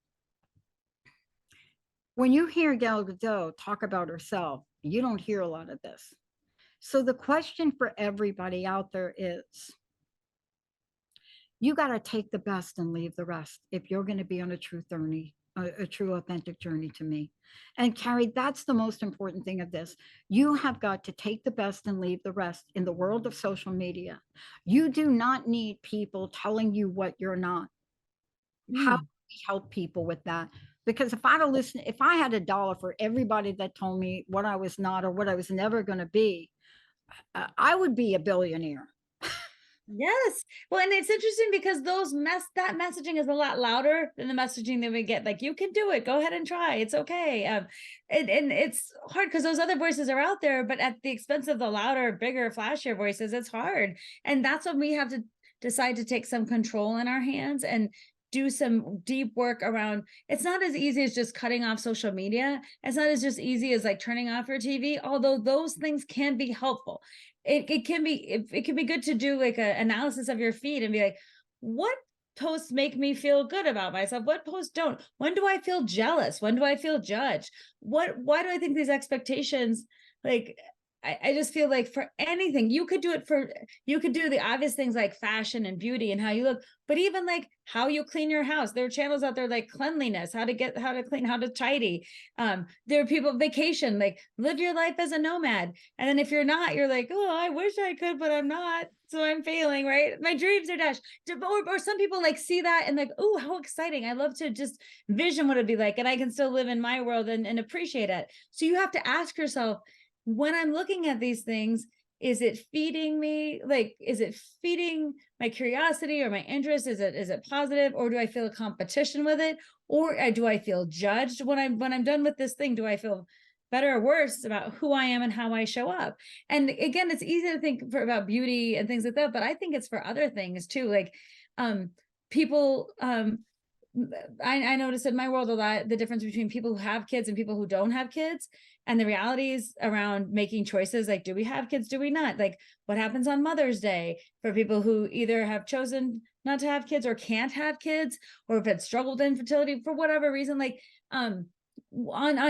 when you hear Gal Gadot talk about herself, you don't hear a lot of this. So the question for everybody out there is, you got to take the best and leave the rest if you're going to be on a true journey, a true authentic journey to me. And Kari, that's the most important thing of this. You have got to take the best and leave the rest in the world of social media. You do not need people telling you what you're not. How do Mm. we help people with that? Because if I had $1 for everybody that told me what I was not or what I was never going to be, I would be a billionaire. Yes. Well, and it's interesting because that messaging is a lot louder than the messaging that we get. Like, you can do it. Go ahead and try. It's okay. And it's hard because those other voices are out there, but at the expense of the louder, bigger, flashier voices, it's hard. And that's when we have to decide to take some control in our hands and do some deep work around. It's not as easy as just cutting off social media. It's not as just easy as like turning off your TV, although those things can be helpful. It can be good to do like an analysis of your feed and be like, what posts make me feel good about myself? What posts don't? When do I feel jealous? When do I feel judged? Why do I think these expectations, like, I just feel like for anything, you could do the obvious things like fashion and beauty and how you look, but even like how you clean your house. There are channels out there like cleanliness, how to clean, how to tidy. There are people vacation, like live your life as a nomad. And then if you're not, you're like, oh, I wish I could, but I'm not. So I'm failing, right? My dreams are dashed. Or some people like see that and like, oh, how exciting. I love to just vision what it'd be like. And I can still live in my world and appreciate it. So you have to ask yourself, when I'm looking at these things, is it feeding me? Like, is it feeding my curiosity or my interest? Is it positive, or do I feel a competition with it? Or do I feel judged when I'm done with this thing? Do I feel better or worse about who I am and how I show up? And again, it's easy to think about beauty and things like that, but I think it's for other things too. Like, people, I notice in my world a lot the difference between people who have kids and people who don't have kids, and the realities around making choices like, do we have kids, do we not? Like, what happens on Mother's Day for people who either have chosen not to have kids or can't have kids, or if had struggled infertility for whatever reason. Like, on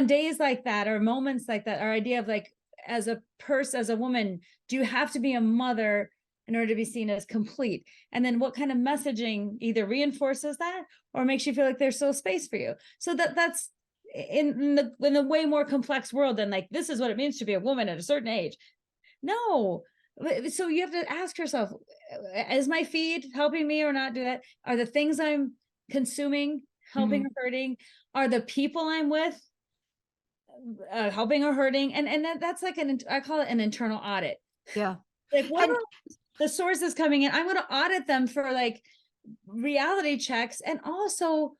days like that or moments like that, our idea of like, as a woman, do you have to be a mother in order to be seen as complete? And then what kind of messaging either reinforces that or makes you feel like there's still space for you? So that's in the way more complex world than like, this is what it means to be a woman at a certain age. No. So you have to ask yourself, is my feed helping me or not? Do that? Are the things I'm consuming helping or hurting? Are the people I'm with helping or hurting? And that's like I call it an internal audit. Yeah. Like, what And are the sources coming in? I'm going to audit them for like reality checks. And also,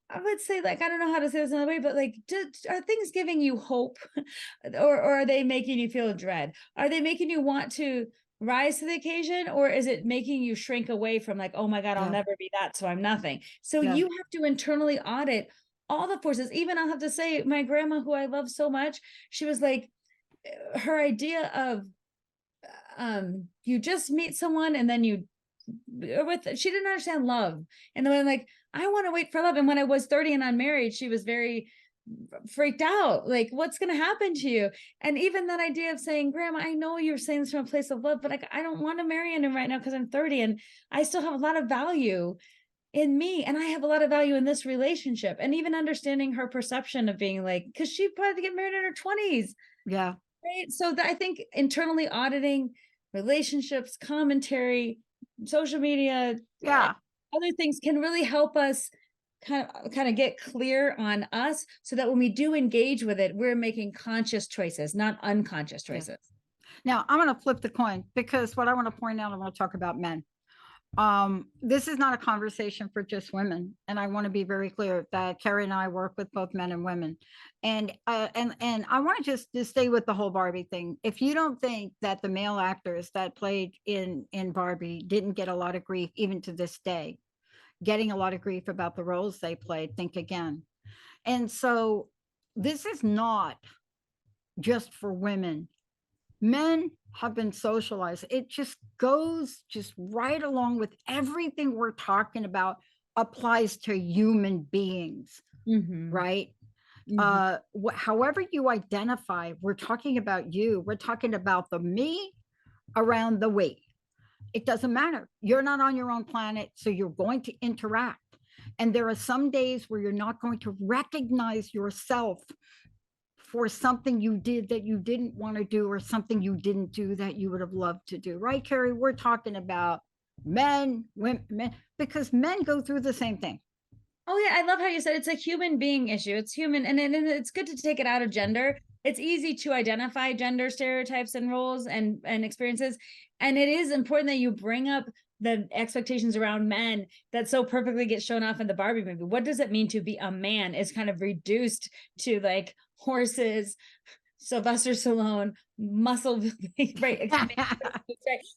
I would say, like, I don't know how to say this another way, but like, are things giving you hope, or are they making you feel dread? Are they making you want to rise to the occasion, or is it making you shrink away from, like, oh my God, I'll yeah, never be that, so I'm nothing? So yeah, you have to internally audit all the forces. Even I'll have to say, my grandma, who I love so much, she was like, her idea of you just meet someone and then you she didn't understand love. And then like, I want to wait for love. And when I was 30 and unmarried, she was very freaked out, like, what's going to happen to you? And even that idea of saying, Grandma, I know you're saying this from a place of love, but like, I don't want to marry him right now because I'm 30 and I still have a lot of value in me, and I have a lot of value in this relationship. And even understanding her perception of being like, because she probably get married in her 20s. yeah, Right. So I think internally auditing relationships, commentary, social media, yeah. other things can really help us kind of get clear on us, so that when we do engage with it, we're making conscious choices, not unconscious Yeah. choices. Now I'm going to flip the coin, because what I want to point out, I want to talk about men. This is not a conversation for just women, and I want to be very clear that Kari and I work with both men and women. And I want to just stay with the whole Barbie thing. If you don't think that the male actors that played in Barbie didn't get a lot of grief, even to this day, getting a lot of grief about the roles they played, think again. And so this is not just for women. Men have been socialized. It just goes just right along with everything we're talking about, applies to human beings, right? However you identify, we're talking about you. We're talking about the me around the we. It doesn't matter. You're not on your own planet, so you're going to interact. And there are some days where you're not going to recognize yourself for something you did that you didn't want to do, or something you didn't do that you would have loved to do. Right, Kari? We're talking about men, women, men, because men go through the same thing. Oh yeah, I love how you said it's a human being issue. It's human, and it's good to take it out of gender. It's easy to identify gender stereotypes and roles and experiences, and it is important that you bring up the expectations around men that so perfectly get shown off in the Barbie movie. What does it mean to be a man is kind of reduced to like horses, Sylvester Stallone, muscle, right?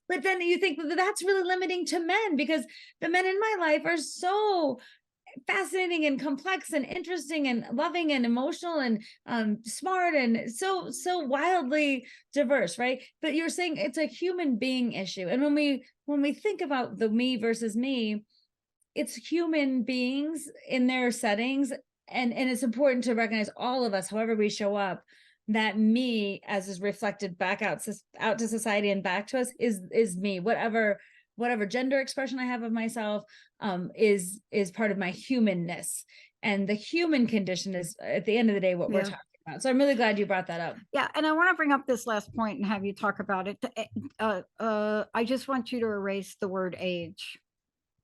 But then you think that that's really limiting to men, because the men in my life are so fascinating and complex and interesting and loving and emotional and smart and so wildly diverse, right? But you're saying it's a human being issue. And when we think about the me versus me, it's human beings in their settings, and it's important to recognize all of us, however we show up, that me, as is reflected back out to society and back to us, is me, whatever gender expression I have of myself, is part of my humanness. And the human condition is, at the end of the day, what we're talking about. So I'm really glad you brought that up. Yeah, and I want to bring up this last point and have you talk about it. I just want you to erase the word age.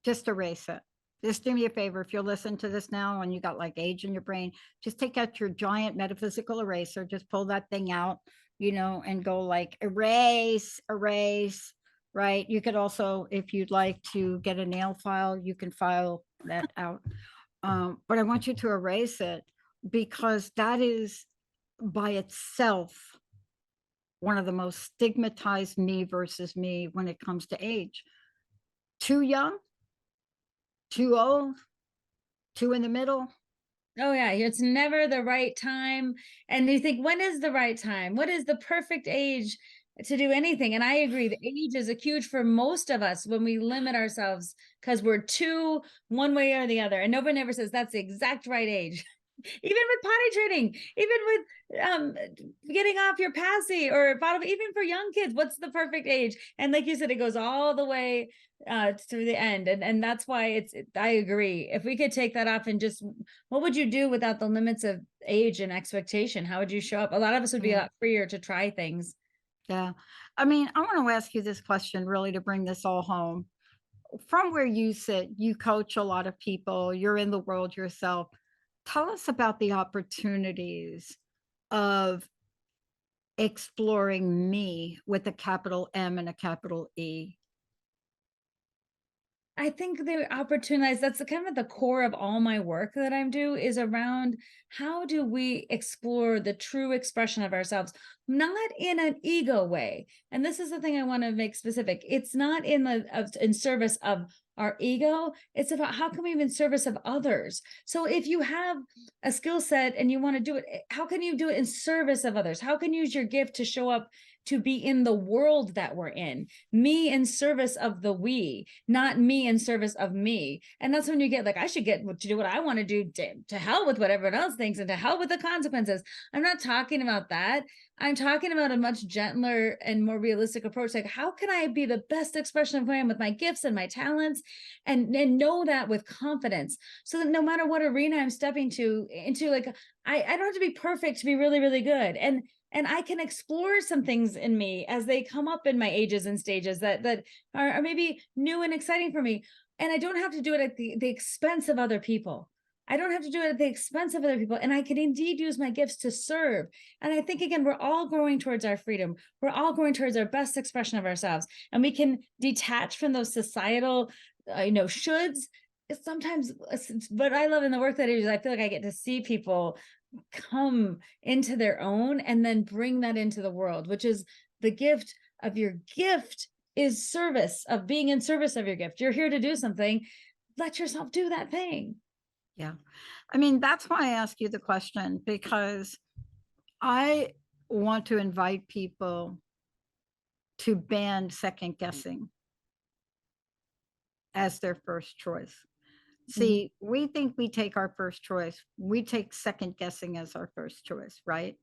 Just erase it. Just do me a favor. If you're listening to this now and you got like age in your brain, just take out your giant metaphysical eraser, just pull that thing out, and go like erase, erase, right? You could also, if you'd like to get a nail file, you can file that out. But I want you to erase it, because that is by itself one of the most stigmatized me versus me when it comes to age. Too young, too old, two in the middle. Oh yeah, it's never the right time. And you think, when is the right time? What is the perfect age to do anything? And I agree, the age is a huge for most of us when we limit ourselves because we're too one way or the other. And nobody ever says that's the exact right age. Even with potty training, even with getting off your passy or bottom, even for young kids, what's the perfect age? And like you said, it goes all the way through the end. And that's why I agree. If we could take that off and just, what would you do without the limits of age and expectation? How would you show up? A lot of us would be a lot freer to try things. Yeah. I mean, I want to ask you this question really to bring this all home. from where you sit, you coach a lot of people, you're in the world yourself. Tell us about the opportunities of exploring me with a capital M and a capital E. I think the opportunities, that's the kind of the core of all my work that I'm do is around how do we explore the true expression of ourselves, not in an ego way. And this is the thing I want to make specific. It's not in in service of our ego. It's about how can we be in service of others. So if you have a skill set and you want to do it, how can you do it in service of others? How can you use your gift to show up to be in the world that we're in, me in service of the we, not me in service of me. And that's when you get like, I should get to do what I want to do, to hell with what everyone else thinks and to hell with the consequences. I'm not talking about that. I'm talking about a much gentler and more realistic approach. Like, how can I be the best expression of who I am with my gifts and my talents, and know that with confidence, so that no matter what arena I'm stepping into, like, I don't have to be perfect to be really, really good. And I can explore some things in me as they come up in my ages and stages that are maybe new and exciting for me. And I don't have to do it at the expense of other people. I don't have to do it at the expense of other people. And I can indeed use my gifts to serve. And I think, again, we're all growing towards our freedom. We're all growing towards our best expression of ourselves. And we can detach from those societal, shoulds. Sometimes what I love in the work that I do is I feel like I get to see people come into their own and then bring that into the world, which is the gift of your gift is service, of being in service of your gift. You're here to do something. Let yourself do that thing. Yeah. I mean, that's why I ask you the question, because I want to invite people to ban second guessing as their first choice. See, we think we take our first choice. We take second guessing as our first choice, right?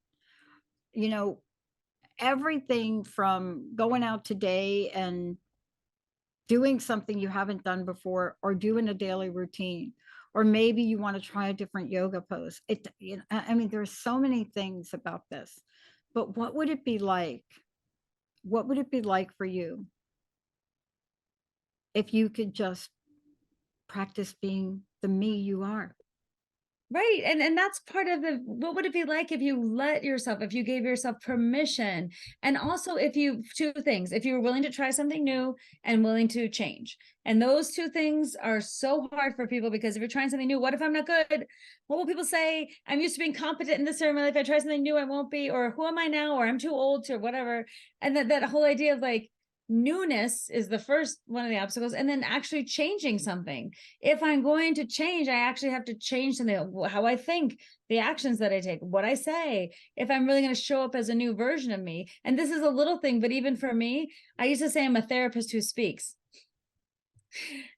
You know, everything from going out today and doing something you haven't done before, or doing a daily routine, or maybe you want to try a different yoga pose. I mean, there's so many things about this, but what would it be like? What would it be like for you if you could just practice being the me you are? Right. And that's part of the, what would it be like if you let yourself, if you gave yourself permission, and also if you, two things, if you were willing to try something new and willing to change. And those two things are so hard for people, because if you're trying something new, what if I'm not good? What will people say? I'm used to being competent in this area of my life. If I try something new, I won't be, or who am I now? Or I'm too old to, whatever. And that whole idea of like, newness is the first one of the obstacles, and then actually changing something. If I'm going to change, I actually have to change something, how I think, the actions that I take, what I say, if I'm really going to show up as a new version of me. And this is a little thing, but even for me, I used to say I'm a therapist who speaks.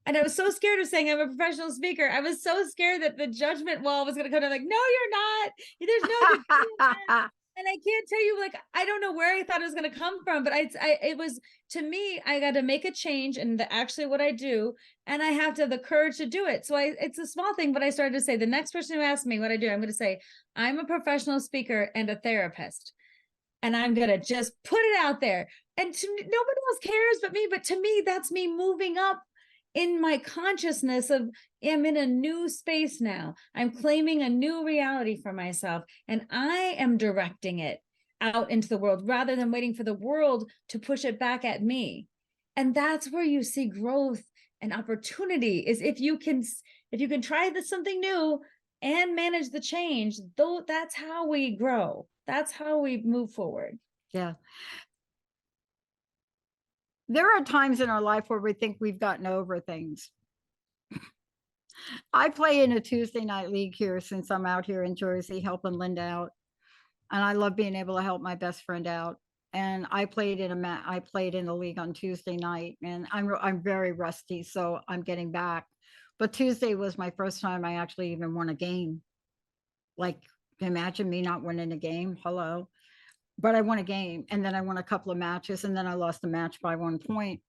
And I was so scared of saying I'm a professional speaker. I was so scared that the judgment wall was going to come down, like, no, you're not. There's no degree. And I can't tell you, like, I don't know where I thought it was going to come from, but it was, to me, I got to make a change in actually what I do, and I have to have the courage to do it. So it's a small thing, but I started to say, the next person who asks me what I do, I'm going to say, I'm a professional speaker and a therapist, and I'm going to just put it out there. And nobody else cares but me, but to me, that's me moving up in my consciousness of, I'm in a new space now. I'm claiming a new reality for myself, and I am directing it out into the world rather than waiting for the world to push it back at me. And that's where you see growth and opportunity, is if you can try something new and manage the change. Though that's how we grow. That's how we move forward. Yeah. There are times in our life where we think we've gotten over things. I play in a Tuesday night league here since I'm out here in Jersey helping Linda out. And I love being able to help my best friend out. And I played in a league on Tuesday night, and I'm very rusty, so I'm getting back. But Tuesday was my first time I actually even won a game. Like, imagine me not winning a game. Hello. But I won a game, and then I won a couple of matches, and then I lost the match by 1 point.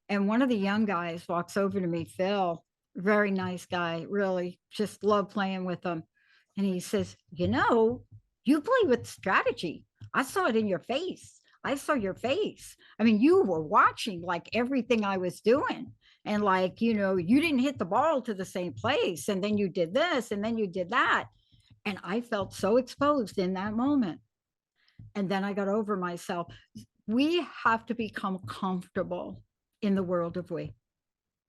And one of the young guys walks over to me, Phil, very nice guy, really just love playing with him. And he says, you play with strategy. I saw it in your face. I saw your face. I mean, you were watching like everything I was doing. And like, you know, you didn't hit the ball to the same place. And then you did this and then you did that. And I felt so exposed in that moment. And then I got over myself. We have to become comfortable in the world of we.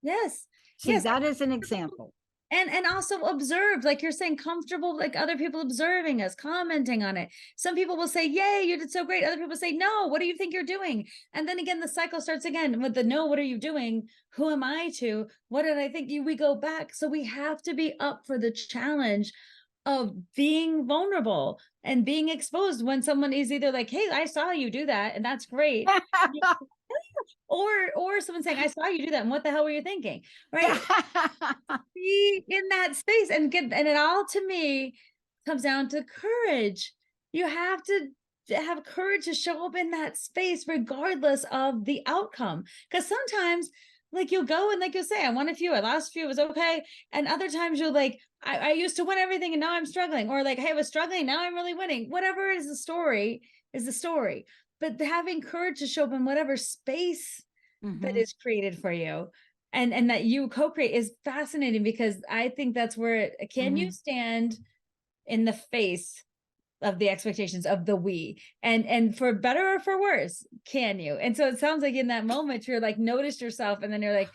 Yes. See, Yes. that is an example. And also observe, like you're saying, comfortable, like other people observing us, commenting on it. Some people will say, yay, you did so great. Other people say, no, what do you think you're doing? And then again, the cycle starts again with the no, what are you doing? Who am I to? What did I think? We go back. So we have to be up for the challenge of being vulnerable and being exposed when someone is either like, hey, I saw you do that, and that's great. Or someone saying, I saw you do that, and what the hell were you thinking? Right? Be in that space and it all, to me, comes down to courage. You have to have courage to show up in that space regardless of the outcome. Because sometimes, like, you'll go and like you'll say, I won a few, I lost a few, it was okay. And other times you're like, I used to win everything and now I'm struggling. Or like, hey, I was struggling, now I'm really winning. Whatever is the story is the story. But having courage to show up in whatever space that is created for you and that you co-create is fascinating, because I think that's where can you stand in the face of the expectations of the we, and for better or for worse, can you? And so it sounds like in that moment you're like noticed yourself, and then you're like,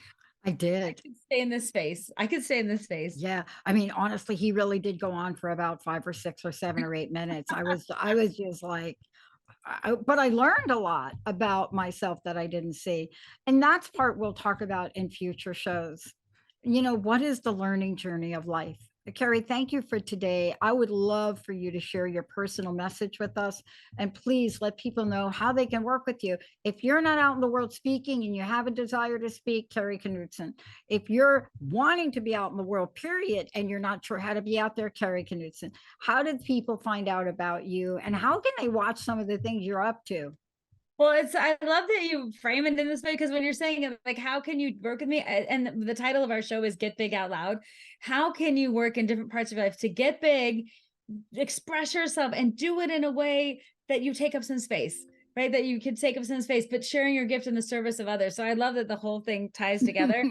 I did. I could stay in this space. I could stay in this space. Yeah. I mean, honestly, he really did go on for about 5 or 6 or 7 or 8 minutes. I was just like, but I learned a lot about myself that I didn't see. And that's part we'll talk about in future shows. You know, what is the learning journey of life? Kari, thank you for today. I would love for you to share your personal message with us. And please let people know how they can work with you. If you're not out in the world speaking and you have a desire to speak, Kari Knutson. If you're wanting to be out in the world, period, and you're not sure how to be out there, Kari Knutson. How did people find out about you? And how can they watch some of the things you're up to? Well, I love that you frame it in this way, because when you're saying it, like, how can you work with me? And the title of our show is Get Big Out Loud. How can you work in different parts of your life to get big, express yourself, and do it in a way that you take up some space, right? That you can take up some space, but sharing your gift in the service of others. So I love that the whole thing ties together.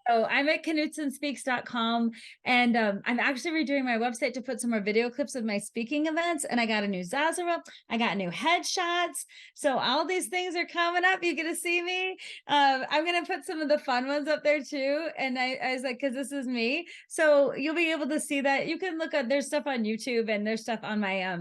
So I'm at KnutsonSpeaks.com, and I'm actually redoing my website to put some more video clips of my speaking events. And I got a new Zazara, I got new headshots. So all these things are coming up. You're gonna see me. I'm gonna put some of the fun ones up there too. And I was like, because this is me. So you'll be able to see that. You can look at, there's stuff on YouTube and there's stuff on my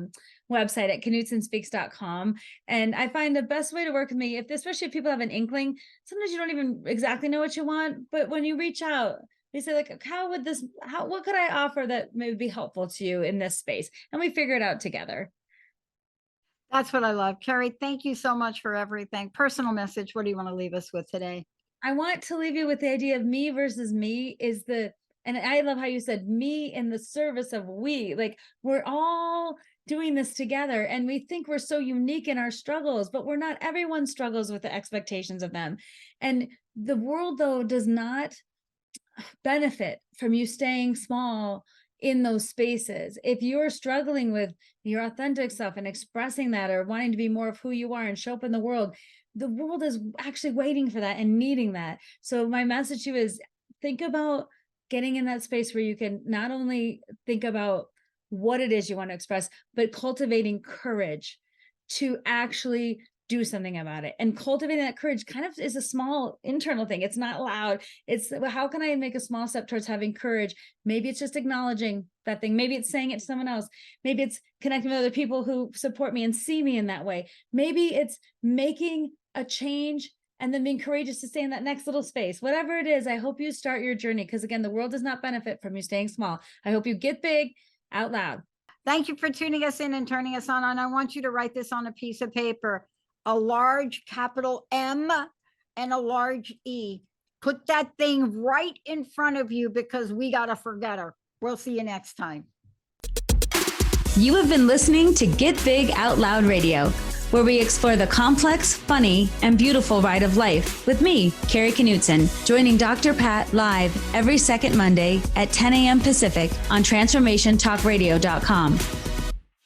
website at KnutsonSpeaks.com. And I find the best way to work with me, especially if people have an inkling, sometimes you don't even exactly know what you want, but when you reach out, they say, like, what could I offer that may be helpful to you in this space? And we figure it out together. That's what I love. Kari, thank you so much for everything. Personal message. What do you want to leave us with today? I want to leave you with the idea of me versus me and I love how you said me in the service of we. Like, we're all doing this together, and we think we're so unique in our struggles, but we're not. Everyone struggles with the expectations of them. And the world, though, does not benefit from you staying small in those spaces. If you're struggling with your authentic self and expressing that, or wanting to be more of who you are and show up in the world is actually waiting for that and needing that. So my message to you is, think about getting in that space where you can not only think about what it is you want to express, but cultivating courage to actually do something about it. And cultivating that courage kind of is a small internal thing. It's not loud. It's, how can I make a small step towards having courage? Maybe it's just acknowledging that thing. Maybe it's saying it to someone else. Maybe it's connecting with other people who support me and see me in that way. Maybe it's making a change and then being courageous to stay in that next little space. Whatever it is, I hope you start your journey, because again, the world does not benefit from you staying small. I hope you get big out loud. Thank you for tuning us in and turning us on. And I want you to write this on a piece of paper: a large capital M and a large E. Put that thing right in front of you, because we got to forget her. We'll see you next time. You have been listening to Get Big Out Loud Radio, where we explore the complex, funny, and beautiful ride of life with me, Kari Knutson, joining Dr. Pat live every second Monday at 10 a.m. Pacific on TransformationTalkRadio.com.